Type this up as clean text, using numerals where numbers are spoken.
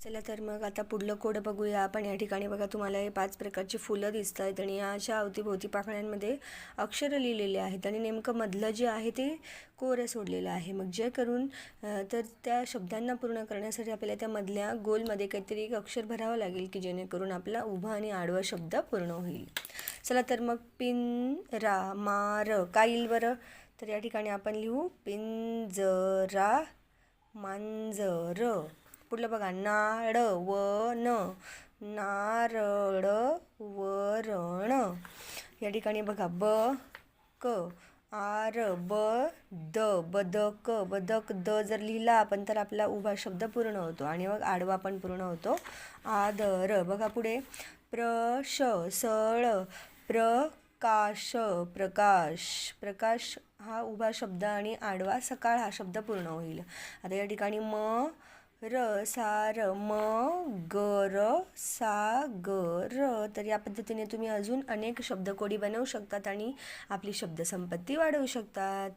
चला तर मग आता पुढलं कोड बघूया आपण. या ठिकाणी बघा तुम्हाला हे 5 प्रकारची फुलं दिसत आहेत आणि याच्या अवतीभोवती पाकळ्यांमध्ये अक्षरं लिहिलेले आहेत आणि नेमकं मधलं जे आहे ते कोरं सोडलेलं आहे. मग जे करून तर त्या शब्दांना पूर्ण करण्यासाठी आपल्याला त्या मधल्या गोलमध्ये काहीतरी एक अक्षर भरावं लागेल की जेणेकरून आपला उभा आणि आडवा शब्द पूर्ण होईल. चला तर मग पिंजरा मार काय येईल बरं? तर या ठिकाणी आपण लिहू पिंजरा मांजर. पुढलं बघा नाळवण नारळ वरण. या ठिकाणी बघा बक आर ब द बदक बदक द जर लिहिला आपण तर आपला उभा शब्द पूर्ण होतो आणि मग आडवा पण पूर्ण होतो. आदर. बघा पुढे प्रश सळ प्रकाश प्रकाश प्रकाश हा उभा शब्द आणि आडवा सकाळ हा शब्द पूर्ण होईल. आता या ठिकाणी म र सार म गर सागर. तर या पद्धतीने तुम्ही अजून अनेक शब्दकोडी बनवू शकतात आणि आपली शब्दसंपत्ती वाढवू शकतात.